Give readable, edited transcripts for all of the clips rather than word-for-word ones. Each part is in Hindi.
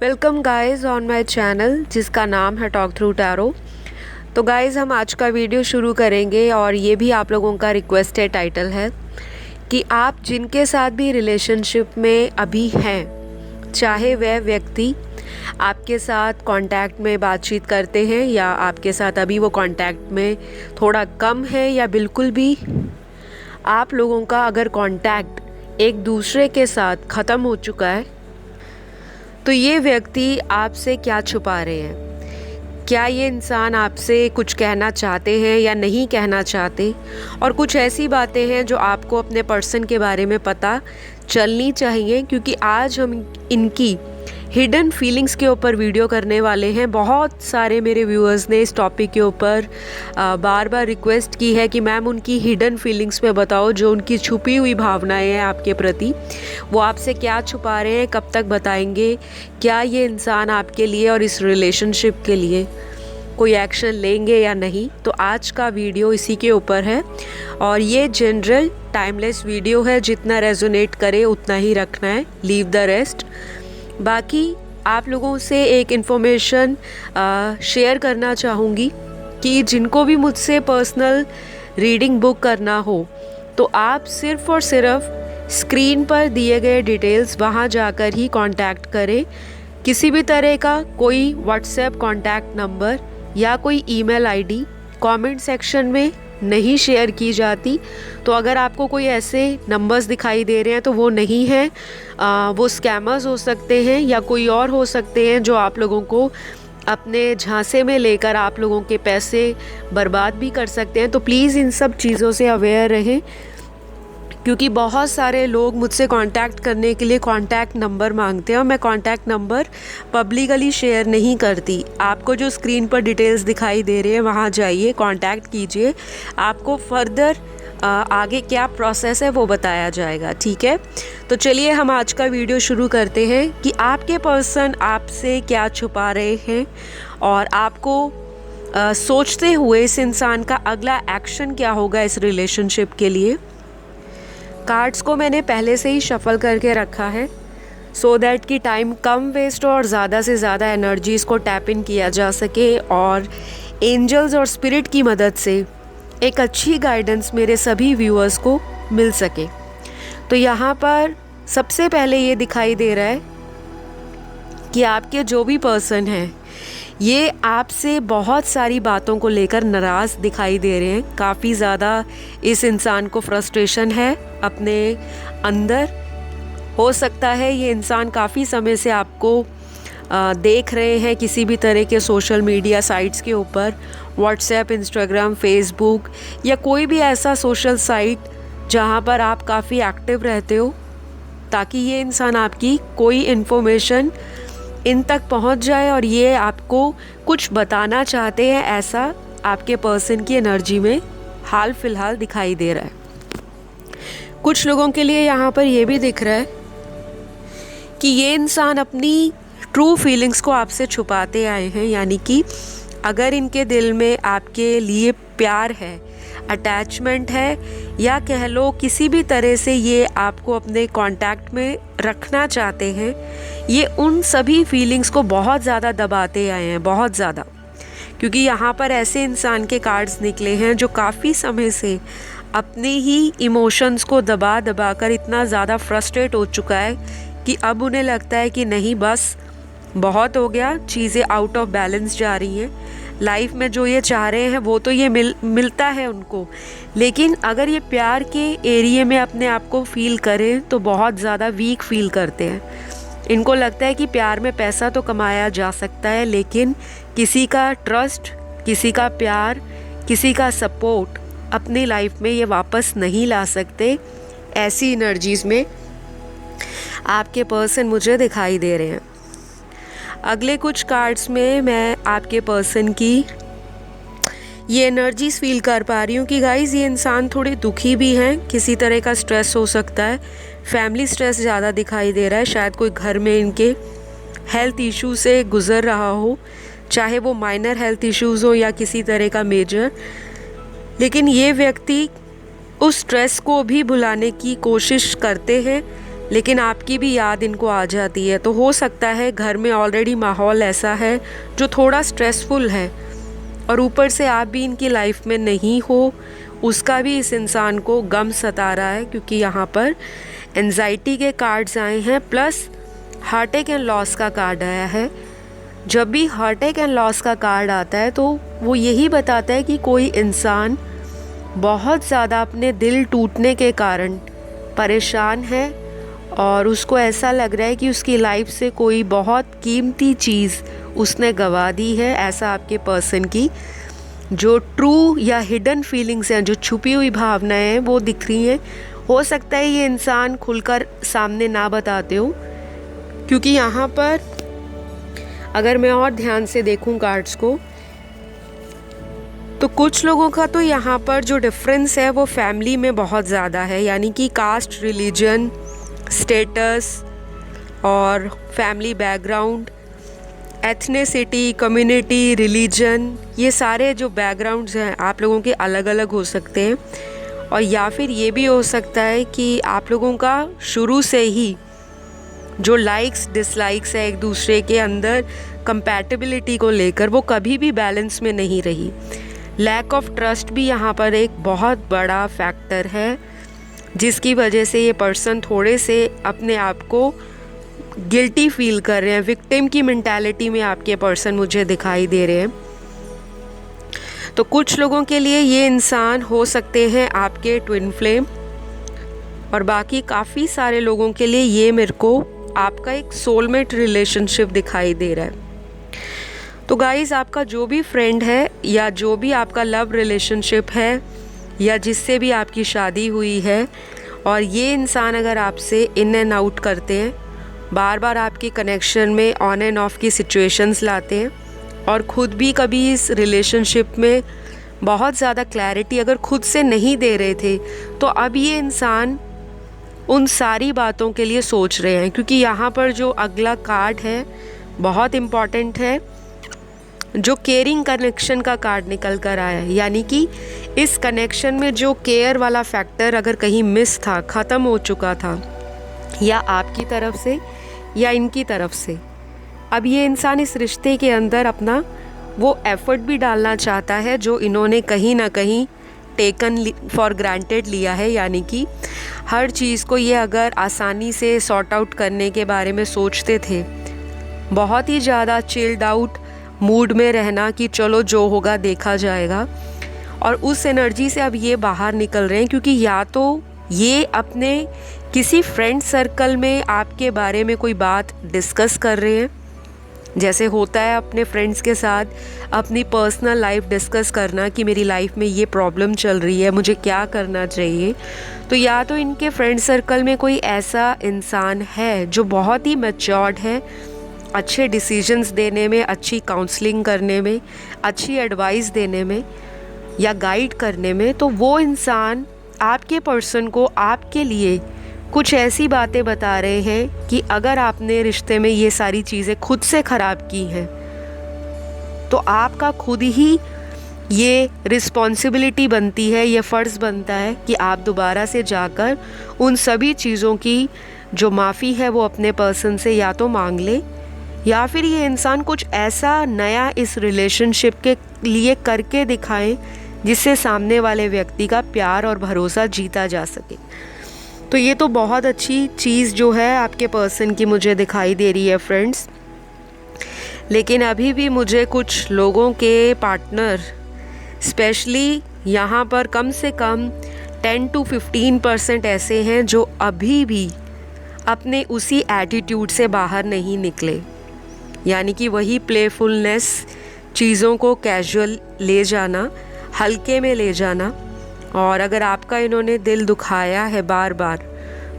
Welcome guys on my channel जिसका नाम है टॉक थ्रू टैरो। तो गाइस हम आज का वीडियो शुरू करेंगे और ये भी आप लोगों का रिक्वेस्टेड टाइटल है कि आप जिनके साथ भी रिलेशनशिप में अभी हैं, चाहे वह व्यक्ति आपके साथ कांटेक्ट में बातचीत करते हैं या आपके साथ अभी वो कांटेक्ट में थोड़ा कम है या बिल्कुल भी आप लोगों का अगर कांटेक्ट एक दूसरे के साथ ख़त्म हो चुका है, तो ये व्यक्ति आपसे क्या छुपा रहे हैं? क्या ये इंसान आपसे कुछ कहना चाहते हैं या नहीं कहना चाहते? और कुछ ऐसी बातें हैं जो आपको अपने पर्सन के बारे में पता चलनी चाहिए, क्योंकि आज हम इनकी हिडन फीलिंग्स के ऊपर वीडियो करने वाले हैं। बहुत सारे मेरे व्यूअर्स ने इस टॉपिक के ऊपर बार बार रिक्वेस्ट की है कि मैम उनकी हिडन फीलिंग्स पे बताओ, जो उनकी छुपी हुई भावनाएं हैं आपके प्रति, वो आपसे क्या छुपा रहे हैं, कब तक बताएंगे, क्या ये इंसान आपके लिए और इस रिलेशनशिप के लिए कोई एक्शन लेंगे या नहीं। तो आज का वीडियो इसी के ऊपर है और ये जनरल टाइमलेस वीडियो है, जितना रेजोनेट करे उतना ही रखना है, लीव द रेस्ट। बाकी आप लोगों से एक इन्फॉर्मेशन शेयर करना चाहूँगी कि जिनको भी मुझसे पर्सनल रीडिंग बुक करना हो तो आप सिर्फ़ और सिर्फ स्क्रीन पर दिए गए डिटेल्स वहाँ जाकर ही कांटेक्ट करें। किसी भी तरह का कोई व्हाट्सएप कांटेक्ट नंबर या कोई ईमेल आईडी कमेंट सेक्शन में नहीं शेयर की जाती। तो अगर आपको कोई ऐसे नंबर्स दिखाई दे रहे हैं तो वो नहीं है, वो स्कैमर्स हो सकते हैं या कोई और हो सकते हैं जो आप लोगों को अपने झांसे में लेकर आप लोगों के पैसे बर्बाद भी कर सकते हैं। तो प्लीज़ इन सब चीज़ों से अवेयर रहें, क्योंकि बहुत सारे लोग मुझसे कांटेक्ट करने के लिए कांटेक्ट नंबर मांगते हैं और मैं कांटेक्ट नंबर पब्लिकली शेयर नहीं करती। आपको जो स्क्रीन पर डिटेल्स दिखाई दे रहे हैं वहाँ जाइए, कांटेक्ट कीजिए, आपको फर्दर आगे क्या प्रोसेस है वो बताया जाएगा, ठीक है। तो चलिए हम आज का वीडियो शुरू करते हैं कि आपके पर्सन आपसे क्या छुपा रहे हैं और आपको सोचते हुए इस इंसान का अगला एक्शन क्या होगा इस रिलेशनशिप के लिए। कार्ड्स को मैंने पहले से ही शफल करके रखा है सो दैट कि टाइम कम वेस्ट हो और ज़्यादा से ज़्यादा एनर्जीज़ को टैप इन किया जा सके और एंजल्स और स्पिरिट की मदद से एक अच्छी गाइडेंस मेरे सभी व्यूअर्स को मिल सके। तो यहाँ पर सबसे पहले ये दिखाई दे रहा है कि आपके जो भी पर्सन हैं ये आपसे बहुत सारी बातों को लेकर नाराज़ दिखाई दे रहे हैं। काफ़ी ज़्यादा इस इंसान को फ्रस्ट्रेशन है अपने अंदर। हो सकता है ये इंसान काफ़ी समय से आपको देख रहे हैं किसी भी तरह के सोशल मीडिया साइट्स के ऊपर, व्हाट्सएप, इंस्टाग्राम, फेसबुक या कोई भी ऐसा सोशल साइट जहाँ पर आप काफ़ी एक्टिव रहते हो, ताकि ये इंसान आपकी कोई इन्फॉर्मेशन इन तक पहुंच जाए और ये आपको कुछ बताना चाहते हैं, ऐसा आपके पर्सन की एनर्जी में हाल फिलहाल दिखाई दे रहा है। कुछ लोगों के लिए यहाँ पर ये भी दिख रहा है कि ये इंसान अपनी ट्रू फीलिंग्स को आपसे छुपाते आए हैं, यानी कि अगर इनके दिल में आपके लिए प्यार है, अटैचमेंट है, या कह लो किसी भी तरह से ये आपको अपने कांटेक्ट में रखना चाहते हैं, ये उन सभी फीलिंग्स को बहुत ज़्यादा दबाते आए हैं, बहुत ज़्यादा। क्योंकि यहाँ पर ऐसे इंसान के कार्ड्स निकले हैं जो काफ़ी समय से अपने ही इमोशंस को दबा दबा कर इतना ज़्यादा फ्रस्ट्रेट हो चुका है कि अब उन्हें लगता है कि नहीं, बस बहुत हो गया, चीज़ें आउट ऑफ बैलेंस जा रही हैं। लाइफ में जो ये चाह रहे हैं वो तो ये मिलता है उनको, लेकिन अगर ये प्यार के एरिया में अपने आप को फील करें तो बहुत ज़्यादा वीक फील करते हैं। इनको लगता है कि प्यार में पैसा तो कमाया जा सकता है, लेकिन किसी का ट्रस्ट, किसी का प्यार, किसी का सपोर्ट अपनी लाइफ में ये वापस नहीं ला सकते। ऐसी एनर्जीज़ में आपके पर्सन मुझे दिखाई दे रहे हैं। अगले कुछ कार्ड्स में मैं आपके पर्सन की ये एनर्जीज़ फील कर पा रही हूँ कि गाइज़ ये इंसान थोड़े दुखी भी हैं, किसी तरह का स्ट्रेस हो सकता है, फैमिली स्ट्रेस ज़्यादा दिखाई दे रहा है। शायद कोई घर में इनके हेल्थ इशू से गुज़र रहा हो, चाहे वो माइनर हेल्थ इश्यूज़ हो या किसी तरह का मेजर, लेकिन ये व्यक्ति उस स्ट्रेस को भी भुलाने की कोशिश करते हैं लेकिन आपकी भी याद इनको आ जाती है। तो हो सकता है घर में ऑलरेडी माहौल ऐसा है जो थोड़ा स्ट्रेसफुल है और ऊपर से आप भी इनकी लाइफ में नहीं हो, उसका भी इस इंसान को गम सता रहा है, क्योंकि यहाँ पर एंजाइटी के कार्ड्स आए हैं प्लस हार्टेक एंड लॉस का कार्ड आया है। जब भी हार्टेक एंड लॉस का कार्ड आता है तो वो यही बताता है कि कोई इंसान बहुत ज़्यादा अपने दिल टूटने के कारण परेशान है और उसको ऐसा लग रहा है कि उसकी लाइफ से कोई बहुत कीमती चीज़ उसने गंवा दी है। ऐसा आपके पर्सन की जो ट्रू या हिडन फीलिंग्स हैं, जो छुपी हुई भावनाएं हैं, वो दिख रही हैं। हो सकता है ये इंसान खुलकर सामने ना बताते हो, क्योंकि यहाँ पर अगर मैं और ध्यान से देखूं कार्ड्स को तो कुछ लोगों का तो यहाँ पर जो डिफरेंस है वो फैमिली में बहुत ज़्यादा है, यानी कि कास्ट, रिलीजन, स्टेटस और family background, ethnicity, community, religion, ये सारे जो बैकग्राउंड्स हैं आप लोगों के अलग अलग हो सकते हैं। और या फिर ये भी हो सकता है कि आप लोगों का शुरू से ही जो लाइक्स डिसलाइक्स है एक दूसरे के अंदर कंपैटिबिलिटी को लेकर, वो कभी भी बैलेंस में नहीं रही। लैक ऑफ ट्रस्ट भी यहाँ पर एक बहुत बड़ा फैक्टर है, जिसकी वजह से ये पर्सन थोड़े से अपने आप को गिल्टी फील कर रहे हैं। विक्टिम की मेंटालिटी में आपके पर्सन मुझे दिखाई दे रहे हैं। तो कुछ लोगों के लिए ये इंसान हो सकते हैं आपके ट्विन फ्लेम, और बाकी काफ़ी सारे लोगों के लिए ये मेरे को आपका एक सोलमेट रिलेशनशिप दिखाई दे रहा है। तो गाइस, आपका जो भी फ्रेंड है या जो भी आपका लव रिलेशनशिप है या जिससे भी आपकी शादी हुई है, और ये इंसान अगर आपसे इन एंड आउट करते हैं, बार बार आपके कनेक्शन में ऑन एंड ऑफ की सिचुएशंस लाते हैं और ख़ुद भी कभी इस रिलेशनशिप में बहुत ज़्यादा क्लैरिटी अगर खुद से नहीं दे रहे थे, तो अब ये इंसान उन सारी बातों के लिए सोच रहे हैं। क्योंकि यहाँ पर जो अगला कार्ड है बहुत इम्पॉर्टेंट है, जो केयरिंग कनेक्शन का कार्ड निकल कर आया है। यानी कि इस कनेक्शन में जो केयर वाला फैक्टर अगर कहीं मिस था, ख़त्म हो चुका था, या आपकी तरफ से या इनकी तरफ से, अब ये इंसान इस रिश्ते के अंदर अपना वो एफर्ट भी डालना चाहता है जो इन्होंने कहीं ना कहीं टेकन फॉर ग्रांटेड लिया है। यानी कि हर चीज़ को ये अगर आसानी से सॉर्ट आउट करने के बारे में सोचते थे, बहुत ही ज़्यादा चिल्ड आउट मूड में रहना कि चलो जो होगा देखा जाएगा, और उस एनर्जी से अब ये बाहर निकल रहे हैं। क्योंकि या तो ये अपने किसी फ्रेंड सर्कल में आपके बारे में कोई बात डिस्कस कर रहे हैं, जैसे होता है अपने फ्रेंड्स के साथ अपनी पर्सनल लाइफ डिस्कस करना कि मेरी लाइफ में ये प्रॉब्लम चल रही है, मुझे क्या करना चाहिए। तो या तो इनके फ्रेंड सर्कल में कोई ऐसा इंसान है जो बहुत ही मैच्योर्ड है, अच्छे डिसीजंस देने में, अच्छी काउंसलिंग करने में, अच्छी एडवाइस देने में या गाइड करने में, तो वो इंसान आपके पर्सन को आपके लिए कुछ ऐसी बातें बता रहे हैं कि अगर आपने रिश्ते में ये सारी चीज़ें खुद से ख़राब की हैं, तो आपका खुद ही ये रिस्पॉन्सिबिलिटी बनती है, ये फ़र्ज़ बनता है कि आप दोबारा से जाकर उन सभी चीज़ों की जो माफ़ी है वो अपने पर्सन से या तो मांग ले, या फिर ये इंसान कुछ ऐसा नया इस रिलेशनशिप के लिए करके दिखाएं जिससे सामने वाले व्यक्ति का प्यार और भरोसा जीता जा सके। तो ये तो बहुत अच्छी चीज़ जो है आपके पर्सन की मुझे दिखाई दे रही है फ्रेंड्स। लेकिन अभी भी मुझे कुछ लोगों के पार्टनर स्पेशली यहाँ पर कम से कम 10 to 15% ऐसे हैं जो अभी भी अपने उसी एटीट्यूड से बाहर नहीं निकले। यानी कि वही प्लेफुलनेस, चीज़ों को कैजुअल ले जाना, हल्के में ले जाना। और अगर आपका इन्होंने दिल दुखाया है बार बार,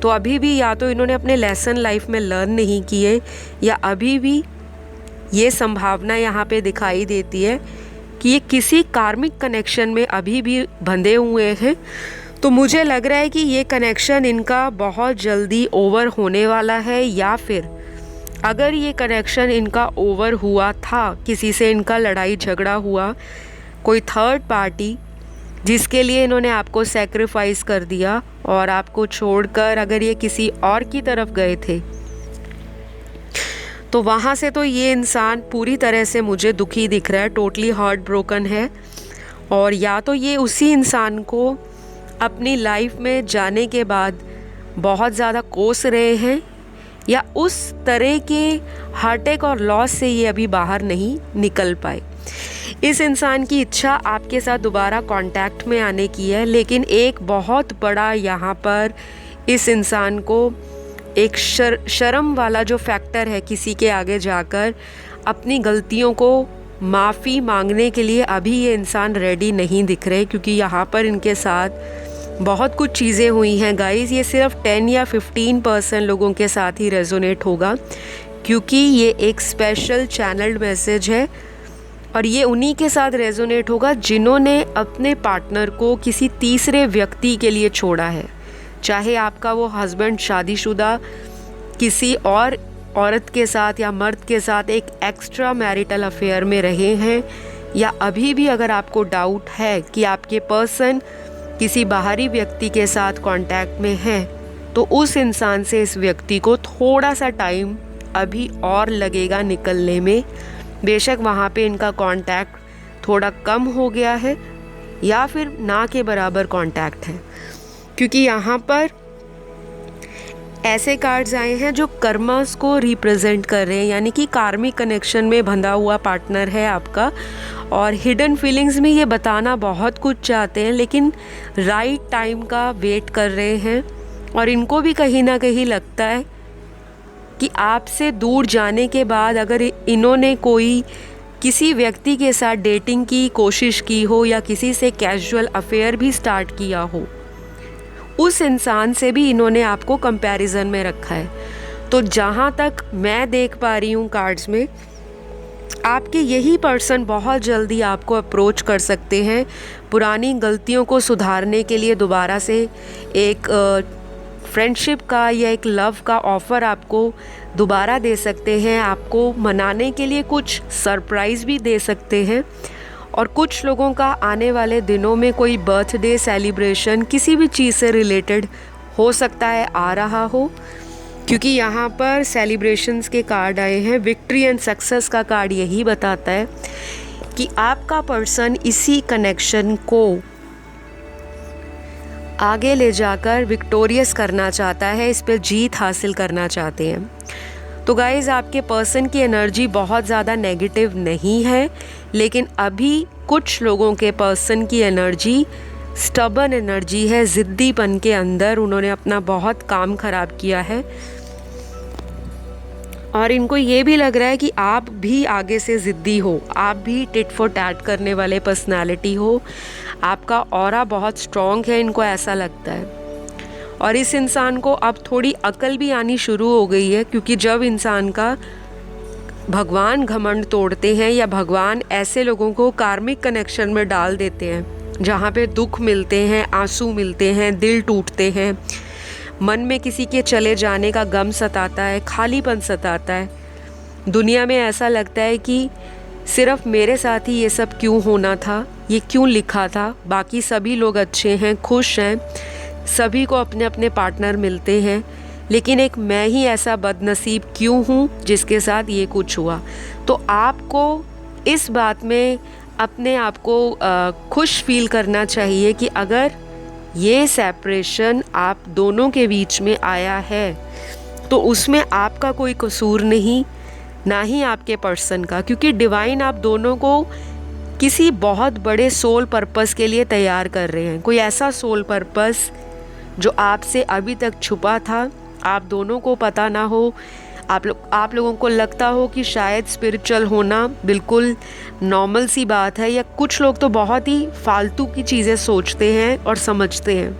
तो अभी भी या तो इन्होंने अपने लेसन लाइफ में लर्न नहीं किए, या अभी भी ये संभावना यहाँ पे दिखाई देती है कि ये किसी कार्मिक कनेक्शन में अभी भी बंधे हुए हैं। तो मुझे लग रहा है कि ये कनेक्शन इनका बहुत जल्दी ओवर होने वाला है, या फिर अगर ये कनेक्शन इनका ओवर हुआ था, किसी से इनका लड़ाई झगड़ा हुआ, कोई थर्ड पार्टी जिसके लिए इन्होंने आपको सेक्रीफाइस कर दिया और आपको छोड़कर अगर ये किसी और की तरफ गए थे तो वहाँ से तो ये इंसान पूरी तरह से मुझे दुखी दिख रहा है, टोटली हार्ट ब्रोकन है। और या तो ये उसी इंसान को अपनी लाइफ में जाने के बाद बहुत ज़्यादा कोस रहे हैं या उस तरह के हार्टेक और लॉस से ये अभी बाहर नहीं निकल पाए। इस इंसान की इच्छा आपके साथ दोबारा कांटेक्ट में आने की है, लेकिन एक बहुत बड़ा यहाँ पर इस इंसान को एक शर्म वाला जो फैक्टर है किसी के आगे जाकर अपनी गलतियों को माफ़ी मांगने के लिए अभी ये इंसान रेडी नहीं दिख रहे, क्योंकि यहाँ पर इनके साथ बहुत कुछ चीज़ें हुई हैं गाइस। ये सिर्फ 10 या 15% लोगों के साथ ही रेजोनेट होगा, क्योंकि ये एक स्पेशल चैनल्ड मैसेज है और ये उन्हीं के साथ रेजोनेट होगा जिन्होंने अपने पार्टनर को किसी तीसरे व्यक्ति के लिए छोड़ा है। चाहे आपका वो हस्बैंड शादीशुदा किसी और औरत के साथ या मर्द के साथ एक एक्स्ट्रा मैरिटल अफेयर में रहे हैं, या अभी भी अगर आपको डाउट है कि आपके पर्सन किसी बाहरी व्यक्ति के साथ कांटेक्ट में है, तो उस इंसान से इस व्यक्ति को थोड़ा सा टाइम अभी और लगेगा निकलने में। बेशक वहाँ पे इनका कांटेक्ट थोड़ा कम हो गया है या फिर ना के बराबर कांटेक्ट है, क्योंकि यहाँ पर ऐसे कार्ड्स आए हैं जो कर्मास को रिप्रेजेंट कर रहे हैं, यानी कि कार्मिक कनेक्शन में बंधा हुआ पार्टनर है आपका और हिडन फीलिंग्स में ये बताना बहुत कुछ चाहते हैं, लेकिन राइट टाइम का वेट कर रहे हैं। और इनको भी कहीं ना कहीं लगता है कि आपसे दूर जाने के बाद अगर इन्होंने कोई किसी व्यक्ति के साथ डेटिंग की कोशिश की हो या किसी से कैजुअल अफेयर भी स्टार्ट किया हो, उस इंसान से भी इन्होंने आपको कंपैरिजन में रखा है। तो जहाँ तक मैं देख पा रही हूँ कार्ड्स में, आपके यही पर्सन बहुत जल्दी आपको अप्रोच कर सकते हैं, पुरानी गलतियों को सुधारने के लिए दोबारा से एक फ्रेंडशिप का या एक लव का ऑफ़र आपको दोबारा दे सकते हैं, आपको मनाने के लिए कुछ सरप्राइज़ भी दे सकते हैं। और कुछ लोगों का आने वाले दिनों में कोई बर्थडे सेलिब्रेशन किसी भी चीज़ से रिलेटेड हो सकता है आ रहा हो, क्योंकि यहाँ पर सेलिब्रेशंस के कार्ड आए हैं। विक्ट्री एंड सक्सेस का कार्ड यही बताता है कि आपका पर्सन इसी कनेक्शन को आगे ले जाकर विक्टोरियस करना चाहता है, इस पर जीत हासिल करना चाहते हैं। तो गाइज़, आपके पर्सन की एनर्जी बहुत ज़्यादा नेगेटिव नहीं है, लेकिन अभी कुछ लोगों के पर्सन की एनर्जी स्टबर्न एनर्जी है, ज़िद्दीपन के अंदर उन्होंने अपना बहुत काम ख़राब किया है और इनको ये भी लग रहा है कि आप भी आगे से ज़िद्दी हो, आप भी टिट फॉर टैट करने वाले पर्सनालिटी हो, आपका ऑरा बहुत स्ट्रॉन्ग है, इनको ऐसा लगता है। और इस इंसान को अब थोड़ी अकल भी आनी शुरू हो गई है, क्योंकि जब इंसान का भगवान घमंड तोड़ते हैं या भगवान ऐसे लोगों को कार्मिक कनेक्शन में डाल देते हैं जहाँ पे दुख मिलते हैं, आंसू मिलते हैं, दिल टूटते हैं, मन में किसी के चले जाने का गम सताता है, खालीपन सताता है, दुनिया में ऐसा लगता है कि सिर्फ मेरे साथ ही ये सब क्यों होना था, ये क्यों लिखा था, बाकी सभी लोग अच्छे हैं, खुश हैं, सभी को अपने अपने पार्टनर मिलते हैं, लेकिन एक मैं ही ऐसा बदनसीब क्यों हूँ जिसके साथ ये कुछ हुआ। तो आपको इस बात में अपने आप को खुश फील करना चाहिए कि अगर ये सेपरेशन आप दोनों के बीच में आया है तो उसमें आपका कोई कसूर नहीं, ना ही आपके पर्सन का, क्योंकि डिवाइन आप दोनों को किसी बहुत बड़े सोल पर्पस के लिए तैयार कर रहे हैं। कोई ऐसा सोल पर्पस जो आपसे अभी तक छुपा था, आप दोनों को पता ना हो, आप लोगों को लगता हो कि शायद स्पिरिचुअल होना बिल्कुल नॉर्मल सी बात है, या कुछ लोग तो बहुत ही फालतू की चीज़ें सोचते हैं और समझते हैं।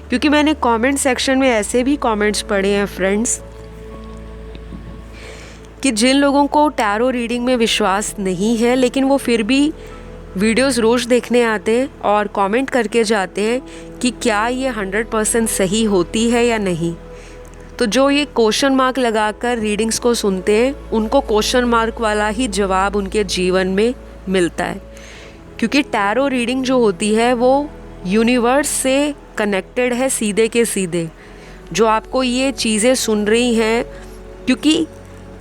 क्योंकि मैंने कमेंट सेक्शन में ऐसे भी कमेंट्स पढ़े हैं फ्रेंड्स कि जिन लोगों को टैरो रीडिंग में विश्वास नहीं है, लेकिन वो फिर भी वीडियोस रोज़ देखने आते हैं और कमेंट करके जाते हैं कि क्या ये 100% सही होती है या नहीं। तो जो ये क्वेश्चन मार्क लगाकर रीडिंग्स को सुनते हैं, उनको क्वेश्चन मार्क वाला ही जवाब उनके जीवन में मिलता है, क्योंकि टैरो रीडिंग जो होती है वो यूनिवर्स से कनेक्टेड है सीधे के सीधे। जो आपको ये चीज़ें सुन रही हैं, क्योंकि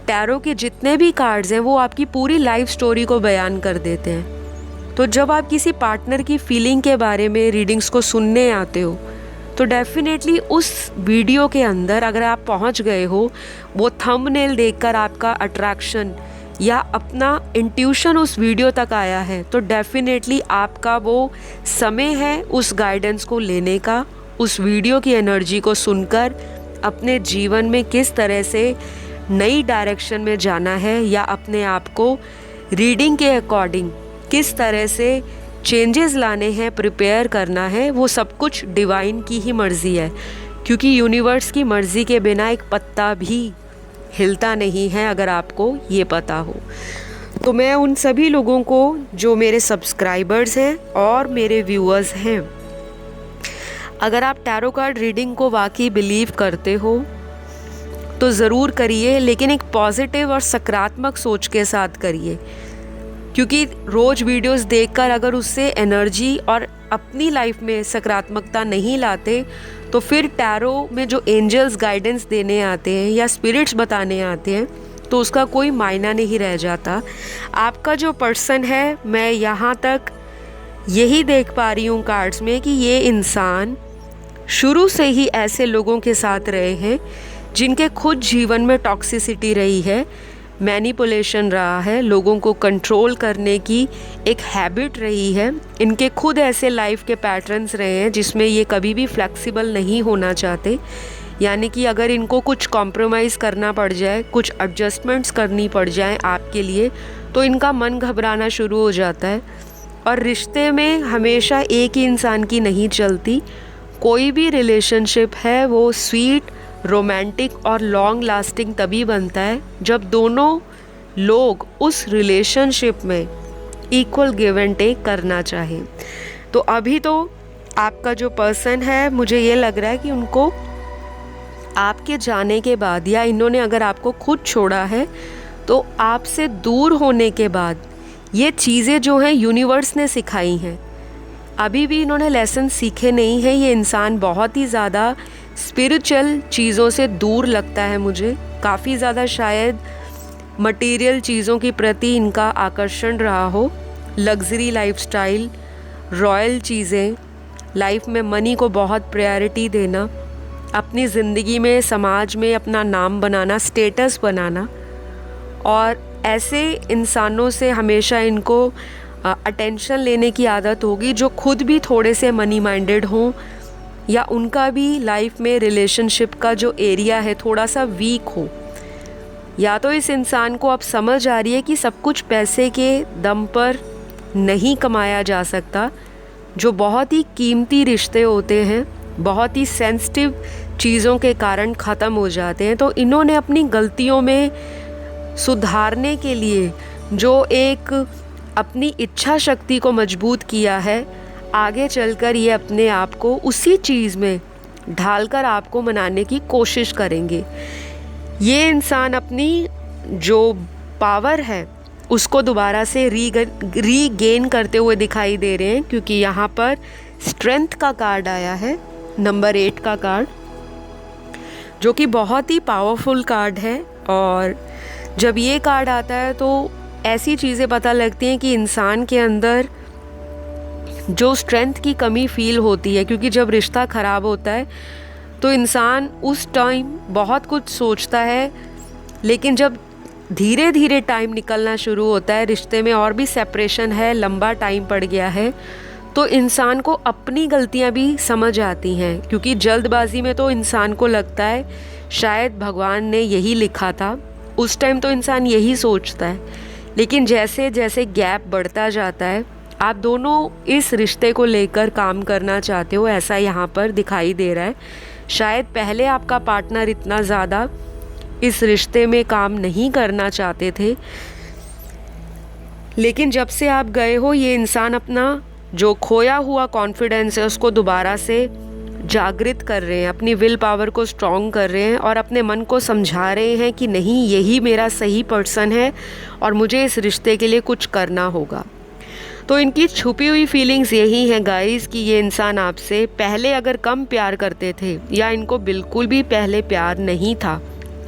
टैरो के जितने भी कार्ड्स हैं वो आपकी पूरी लाइफ स्टोरी को बयान कर देते हैं। तो जब आप किसी पार्टनर की फीलिंग के बारे में रीडिंग्स को सुनने आते हो तो डेफिनेटली उस वीडियो के अंदर अगर आप पहुंच गए हो, वो थंबनेल देखकर आपका अट्रैक्शन या अपना इंट्यूशन उस वीडियो तक आया है, तो डेफिनेटली आपका वो समय है उस गाइडेंस को लेने का, उस वीडियो की एनर्जी को सुनकर अपने जीवन में किस तरह से नई डायरेक्शन में जाना है या अपने आप को रीडिंग के अकॉर्डिंग किस तरह से चेंजेस लाने हैं, प्रिपेयर करना है। वो सब कुछ डिवाइन की ही मर्ज़ी है, क्योंकि यूनिवर्स की मर्ज़ी के बिना एक पत्ता भी हिलता नहीं है, अगर आपको ये पता हो। तो मैं उन सभी लोगों को जो मेरे सब्सक्राइबर्स हैं और मेरे व्यूअर्स हैं, अगर आप टैरो कार्ड रीडिंग को वाकई बिलीव करते हो तो ज़रूर करिए, लेकिन एक पॉजिटिव और सकारात्मक सोच के साथ करिए। क्योंकि रोज़ वीडियोस देखकर अगर उससे एनर्जी और अपनी लाइफ में सकारात्मकता नहीं लाते तो फिर टैरो में जो एंजल्स गाइडेंस देने आते हैं या स्पिरिट्स बताने आते हैं तो उसका कोई मायना नहीं रह जाता। आपका जो पर्सन है, मैं यहाँ तक यही देख पा रही हूँ कार्ड्स में कि ये इंसान शुरू से ही ऐसे लोगों के साथ रहे हैं जिनके खुद जीवन में टॉक्सिसिटी रही है, मैनिपुलेशन रहा है, लोगों को कंट्रोल करने की एक हैबिट रही है। इनके खुद ऐसे लाइफ के पैटर्न्स रहे हैं जिसमें ये कभी भी फ्लेक्सिबल नहीं होना चाहते, यानी कि अगर इनको कुछ कॉम्प्रोमाइज़ करना पड़ जाए, कुछ एडजस्टमेंट्स करनी पड़ जाए आपके लिए, तो इनका मन घबराना शुरू हो जाता है। और रिश्ते में हमेशा एक ही इंसान की नहीं चलती। कोई भी रिलेशनशिप है वो स्वीट, रोमांटिक और लॉन्ग लास्टिंग तभी बनता है जब दोनों लोग उस रिलेशनशिप में इक्वल गिव एंड टेक करना चाहें। तो अभी तो आपका जो पर्सन है, मुझे ये लग रहा है कि उनको आपके जाने के बाद या इन्होंने अगर आपको खुद छोड़ा है तो आपसे दूर होने के बाद ये चीज़ें जो हैं यूनिवर्स ने सिखाई हैं। अभी भी इन्होंने लेसन सीखे नहीं हैं। ये इंसान बहुत ही ज़्यादा स्पिरिचुअल चीज़ों से दूर लगता है मुझे, काफ़ी ज़्यादा शायद मटेरियल चीज़ों के प्रति इनका आकर्षण रहा हो, लग्जरी लाइफस्टाइल, रॉयल चीज़ें, लाइफ में मनी को बहुत प्रायोरिटी देना, अपनी ज़िंदगी में समाज में अपना नाम बनाना, स्टेटस बनाना, और ऐसे इंसानों से हमेशा इनको अटेंशन लेने की आदत होगी जो खुद भी थोड़े से मनी माइंडेड हों या उनका भी लाइफ में रिलेशनशिप का जो एरिया है थोड़ा सा वीक हो। या तो इस इंसान को अब समझ आ रही है कि सब कुछ पैसे के दम पर नहीं कमाया जा सकता, जो बहुत ही कीमती रिश्ते होते हैं बहुत ही सेंसिटिव चीज़ों के कारण ख़त्म हो जाते हैं। तो इन्होंने अपनी गलतियों में सुधारने के लिए जो एक अपनी इच्छा शक्ति को मजबूत किया है, आगे चलकर ये अपने आप को उसी चीज़ में ढालकर आपको मनाने की कोशिश करेंगे। ये इंसान अपनी जो पावर है उसको दोबारा से रीगेन करते हुए दिखाई दे रहे हैं, क्योंकि यहाँ पर स्ट्रेंथ का कार्ड आया है, नंबर 8 का कार्ड, जो कि बहुत ही पावरफुल कार्ड है। और जब ये कार्ड आता है तो ऐसी चीज़ें पता लगती हैं कि इंसान के अंदर जो स्ट्रेंथ की कमी फील होती है, क्योंकि जब रिश्ता ख़राब होता है तो इंसान उस टाइम बहुत कुछ सोचता है, लेकिन जब धीरे धीरे टाइम निकलना शुरू होता है, रिश्ते में और भी सेपरेशन है, लंबा टाइम पड़ गया है, तो इंसान को अपनी गलतियां भी समझ आती हैं। क्योंकि जल्दबाजी में तो इंसान को लगता है शायद भगवान ने यही लिखा था, उस टाइम तो इंसान यही सोचता है। लेकिन जैसे जैसे गैप बढ़ता जाता है, आप दोनों इस रिश्ते को लेकर काम करना चाहते हो, ऐसा यहाँ पर दिखाई दे रहा है। शायद पहले आपका पार्टनर इतना ज़्यादा इस रिश्ते में काम नहीं करना चाहते थे, लेकिन जब से आप गए हो ये इंसान अपना जो खोया हुआ कॉन्फिडेंस है उसको दोबारा से जागृत कर रहे हैं, अपनी विल पावर को स्ट्रॉन्ग कर रहे हैं और अपने मन को समझा रहे हैं कि नहीं, यही मेरा सही पर्सन है और मुझे इस रिश्ते के लिए कुछ करना होगा। तो इनकी छुपी हुई फीलिंग्स यही हैं गाइस कि ये इंसान आपसे पहले अगर कम प्यार करते थे या इनको बिल्कुल भी पहले प्यार नहीं था,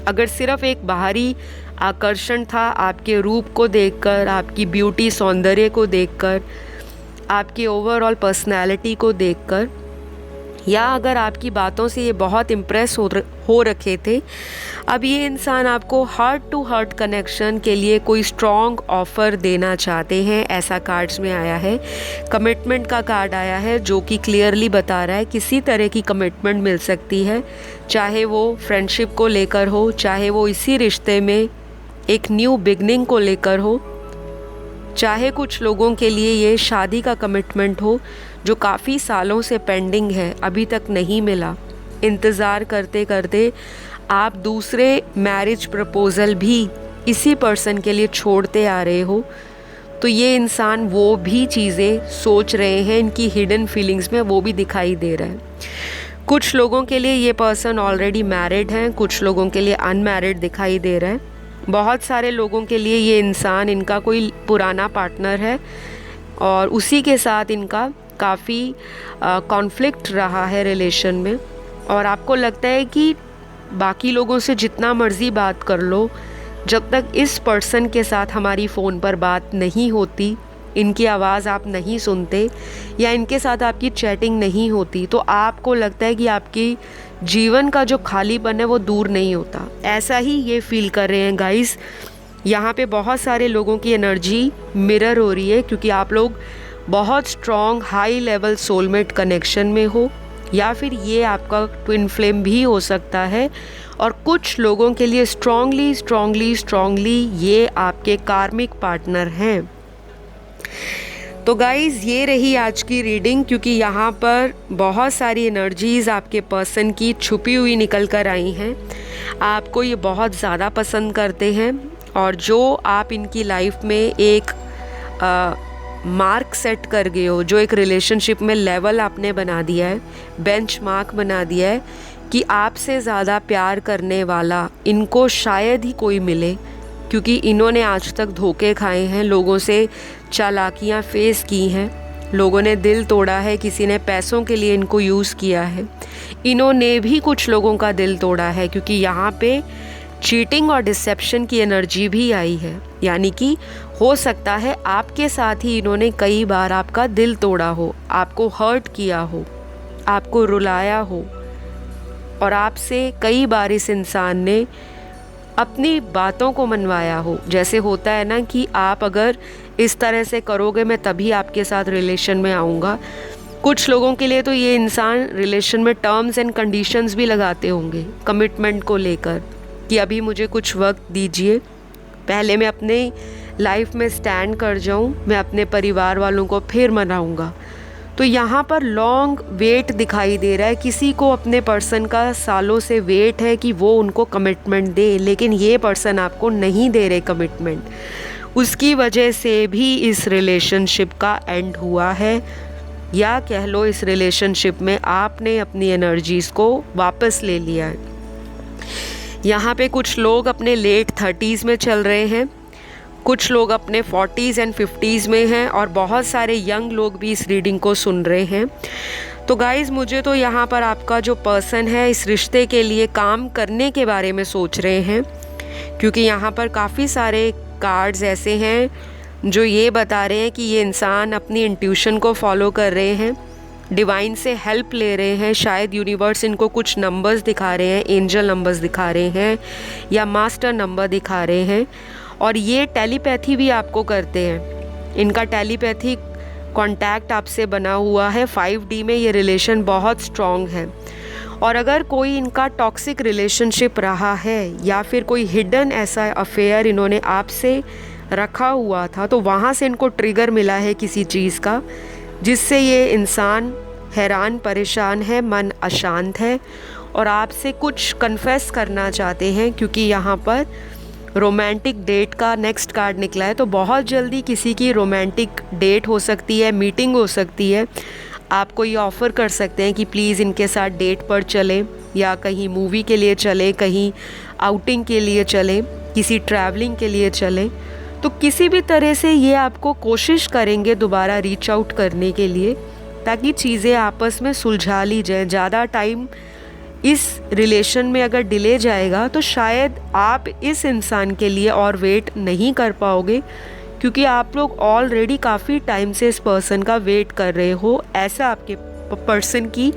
अगर सिर्फ एक बाहरी आकर्षण था आपके रूप को देखकर, आपकी ब्यूटी सौंदर्य को देखकर, आपकी ओवरऑल पर्सनैलिटी को देखकर, या अगर आपकी बातों से ये बहुत इम्प्रेस हो रखे थे, अब ये इंसान आपको हार्ट टू हार्ट कनेक्शन के लिए कोई स्ट्रॉन्ग ऑफ़र देना चाहते हैं। ऐसा कार्ड्स में आया है, कमिटमेंट का कार्ड आया है जो कि क्लियरली बता रहा है किसी तरह की कमिटमेंट मिल सकती है, चाहे वो फ्रेंडशिप को लेकर हो, चाहे वो इसी रिश्ते में एक न्यू बिगनिंग को लेकर हो, चाहे कुछ लोगों के लिए ये शादी का कमिटमेंट हो जो काफ़ी सालों से पेंडिंग है, अभी तक नहीं मिला। इंतज़ार करते करते आप दूसरे मैरिज प्रपोज़ल भी इसी पर्सन के लिए छोड़ते आ रहे हो, तो ये इंसान वो भी चीज़ें सोच रहे हैं, इनकी हिडन फीलिंग्स में वो भी दिखाई दे रहा है। कुछ लोगों के लिए ये पर्सन ऑलरेडी मैरिड हैं, कुछ लोगों के लिए अनमैरिड दिखाई दे रहा है। बहुत सारे लोगों के लिए ये इंसान, इनका कोई पुराना पार्टनर है और उसी के साथ इनका काफ़ी कॉन्फ्लिक्ट रहा है रिलेशन में, और आपको लगता है कि बाकी लोगों से जितना मर्ज़ी बात कर लो, जब तक इस पर्सन के साथ हमारी फ़ोन पर बात नहीं होती, इनकी आवाज़ आप नहीं सुनते या इनके साथ आपकी चैटिंग नहीं होती, तो आपको लगता है कि आपकी जीवन का जो खालीपन है वो दूर नहीं होता। ऐसा ही ये फील कर रहे हैं गाइस। यहाँ पे बहुत सारे लोगों की एनर्जी मिरर हो रही है, क्योंकि आप लोग बहुत strong high level soulmate connection में हो, या फिर ये आपका ट्विन फ्लेम भी हो सकता है, और कुछ लोगों के लिए स्ट्रॉन्गली ये आपके कार्मिक पार्टनर हैं। तो गाइज़, ये रही आज की रीडिंग, क्योंकि यहाँ पर बहुत सारी एनर्जीज़ आपके पर्सन की छुपी हुई निकल कर आई हैं। आपको ये बहुत ज़्यादा पसंद करते हैं, और जो आप इनकी लाइफ में एक मार्क सेट कर गए हो, जो एक रिलेशनशिप में लेवल आपने बना दिया है, बेंचमार्क बना दिया है कि आपसे ज़्यादा प्यार करने वाला इनको शायद ही कोई मिले, क्योंकि इन्होंने आज तक धोखे खाए हैं, लोगों से चालाकियाँ फेस की हैं, लोगों ने दिल तोड़ा है, किसी ने पैसों के लिए इनको यूज़ किया है, इन्होंने भी कुछ लोगों का दिल तोड़ा है, क्योंकि यहाँ पे चीटिंग और डिसेप्शन की एनर्जी भी आई है। यानी कि हो सकता है आपके साथ ही इन्होंने कई बार आपका दिल तोड़ा हो, आपको हर्ट किया हो, आपको रुलाया हो, और आपसे कई बार इस इंसान ने अपनी बातों को मनवाया हो। जैसे होता है ना कि आप अगर इस तरह से करोगे मैं तभी आपके साथ रिलेशन में आऊँगा। कुछ लोगों के लिए तो ये इंसान रिलेशन में टर्म्स एंड कंडीशंस भी लगाते होंगे कमिटमेंट को लेकर, कि अभी मुझे कुछ वक्त दीजिए, पहले मैं अपने लाइफ में स्टैंड कर जाऊँ, मैं अपने परिवार वालों को फिर मनाऊँगा। तो यहाँ पर लॉन्ग वेट दिखाई दे रहा है, किसी को अपने पर्सन का सालों से वेट है कि वो उनको कमिटमेंट दे, लेकिन ये पर्सन आपको नहीं दे रहे कमिटमेंट। उसकी वजह से भी इस रिलेशनशिप का एंड हुआ है, या कह लो इस रिलेशनशिप में आपने अपनी एनर्जीज़ को वापस ले लिया है। यहाँ पे कुछ लोग अपने लेट 30s में चल रहे हैं, कुछ लोग अपने 40s एंड 50s में हैं, और बहुत सारे यंग लोग भी इस रीडिंग को सुन रहे हैं। तो गाइज़, मुझे तो यहाँ पर आपका जो पर्सन है इस रिश्ते के लिए काम करने के बारे में सोच रहे हैं, क्योंकि यहाँ पर काफ़ी सारे कार्ड्स ऐसे हैं जो ये बता रहे हैं कि ये इंसान अपनी इंट्यूशन को फॉलो कर रहे हैं, डिवाइन से हेल्प ले रहे हैं। शायद यूनिवर्स इनको कुछ नंबर्स दिखा रहे हैं, एंजल नंबर्स दिखा रहे हैं या मास्टर नंबर दिखा रहे हैं, और ये टेलीपैथी भी आपको करते हैं। इनका टेलीपैथी कांटेक्ट आपसे बना हुआ है। 5D में ये रिलेशन बहुत स्ट्रॉन्ग है, और अगर कोई इनका टॉक्सिक रिलेशनशिप रहा है या फिर कोई हिडन ऐसा अफेयर इन्होंने आपसे रखा हुआ था, तो वहाँ से इनको ट्रिगर मिला है किसी चीज़ का, जिससे ये इंसान हैरान परेशान है, मन अशांत है, और आपसे कुछ कन्फेस करना चाहते हैं, क्योंकि यहाँ पर रोमांटिक डेट का नेक्स्ट कार्ड निकला है। तो बहुत जल्दी किसी की रोमांटिक डेट हो सकती है, मीटिंग हो सकती है। आपको ये ऑफ़र कर सकते हैं कि प्लीज़ इनके साथ डेट पर चलें, या कहीं मूवी के लिए चलें, कहीं आउटिंग के लिए चलें, किसी ट्रैवलिंग के लिए चलें। तो किसी भी तरह से ये आपको कोशिश करेंगे दोबारा रीच आउट करने के लिए, ताकि चीज़ें आपस में सुलझा ली जाए। ज़्यादा टाइम इस रिलेशन में अगर डिले जाएगा तो शायद आप इस इंसान के लिए और वेट नहीं कर पाओगे, क्योंकि आप लोग ऑलरेडी काफ़ी टाइम से इस पर्सन का वेट कर रहे हो। ऐसा आपके पर्सन की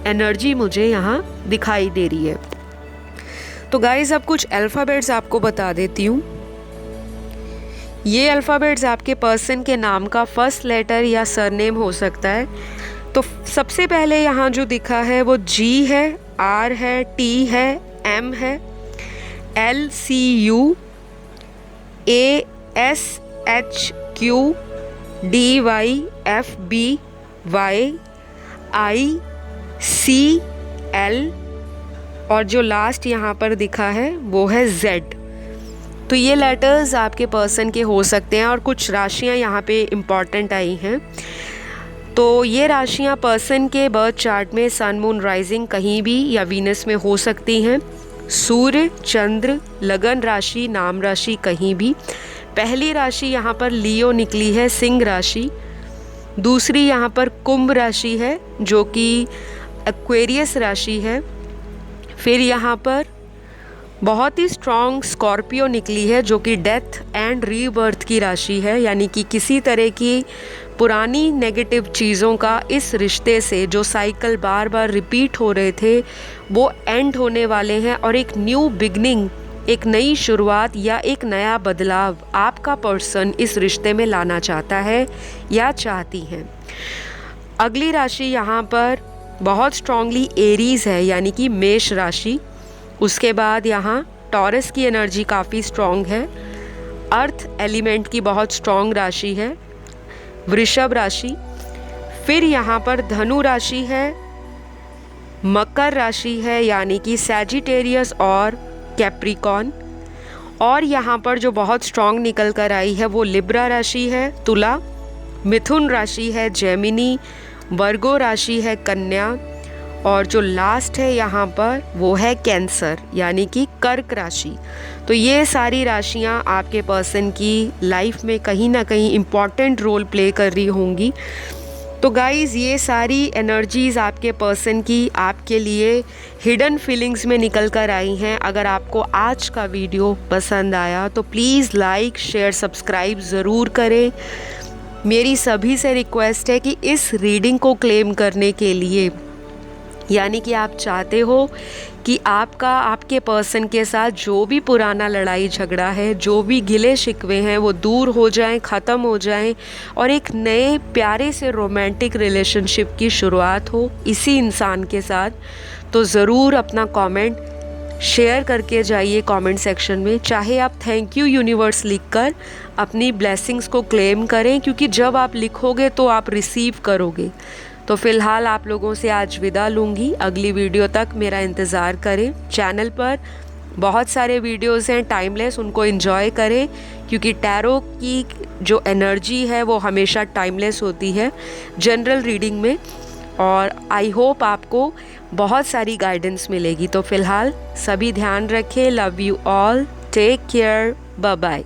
एनर्जी मुझे यहाँ दिखाई दे रही है। तो गाइज़ अब कुछ अल्फ़ाबेट्स आपको बता देती हूँ। ये अल्फ़ाबेट्स आपके पर्सन के नाम का फर्स्ट लेटर या सरनेम हो सकता है। तो सबसे पहले यहाँ जो दिखा है वो G है, R है, T है, M है, L C U A S H Q D Y F B Y I C L और जो लास्ट यहाँ पर दिखा है वो है Z। तो ये लेटर्स आपके पर्सन के हो सकते हैं। और कुछ राशियाँ यहाँ पे इम्पॉर्टेंट आई हैं। तो ये राशियाँ पर्सन के बर्थ चार्ट में सन, मून, राइजिंग कहीं भी या वीनस में हो सकती हैं। सूर्य, चंद्र, लगन राशि, नाम राशि कहीं भी। पहली राशि यहाँ पर लियो निकली है, सिंह राशि। दूसरी यहाँ पर कुंभ राशि है जो कि एक्वेरियस राशि है। फिर यहाँ पर बहुत ही स्ट्रॉन्ग स्कॉर्पियो निकली है जो कि डेथ एंड रीबर्थ की राशि है, यानी कि किसी तरह की पुरानी नेगेटिव चीज़ों का इस रिश्ते से जो साइकिल बार बार रिपीट हो रहे थे वो एंड होने वाले हैं और एक न्यू बिगनिंग, एक नई शुरुआत या एक नया बदलाव आपका पर्सन इस रिश्ते में लाना चाहता है या चाहती हैं। अगली राशि यहाँ पर बहुत स्ट्रांगली एरीज़ है, यानी कि मेष राशि। उसके बाद यहाँ टॉरस की एनर्जी काफ़ी स्ट्रॉन्ग है। अर्थ एलिमेंट की बहुत स्ट्रॉन्ग राशि है, वृषभ राशि। फिर यहाँ पर धनु राशि है, मकर राशि है यानी कि सैजिटेरियस और कैप्रिकॉन। और यहाँ पर जो बहुत स्ट्रॉन्ग निकल कर आई है वो लिब्रा राशि है, तुला। मिथुन राशि है, जेमिनी। वर्गो राशि है, कन्या। और जो लास्ट है यहाँ पर वो है कैंसर यानी कि कर्क राशि। तो ये सारी राशियाँ आपके पर्सन की लाइफ में कहीं ना कहीं इम्पॉर्टेंट रोल प्ले कर रही होंगी। तो गाइज़ ये सारी एनर्जीज़ आपके पर्सन की आपके लिए हिडन फीलिंग्स में निकल कर आई हैं। अगर आपको आज का वीडियो पसंद आया तो प्लीज़ लाइक, शेयर, सब्सक्राइब ज़रूर करें। मेरी सभी से रिक्वेस्ट है कि इस रीडिंग को क्लेम करने के लिए, यानी कि आप चाहते हो कि आपके पर्सन के साथ जो भी पुराना लड़ाई झगड़ा है, जो भी गिले शिकवे हैं वो दूर हो जाएं, ख़त्म हो जाएं और एक नए प्यारे से रोमांटिक रिलेशनशिप की शुरुआत हो इसी इंसान के साथ, तो ज़रूर अपना कमेंट शेयर करके जाइए कमेंट सेक्शन में। चाहे आप थैंक यू यूनिवर्स लिखकर अपनी ब्लेसिंग्स को क्लेम करें, क्योंकि जब आप लिखोगे तो आप रिसीव करोगे। तो फ़िलहाल आप लोगों से आज विदा लूँगी। अगली वीडियो तक मेरा इंतज़ार करें। चैनल पर बहुत सारे वीडियोस हैं टाइमलेस, उनको एंजॉय करें, क्योंकि टैरो की जो एनर्जी है वो हमेशा टाइमलेस होती है जनरल रीडिंग में। और आई होप आपको बहुत सारी गाइडेंस मिलेगी। तो फ़िलहाल सभी ध्यान रखें। Love you all, take care, bye bye.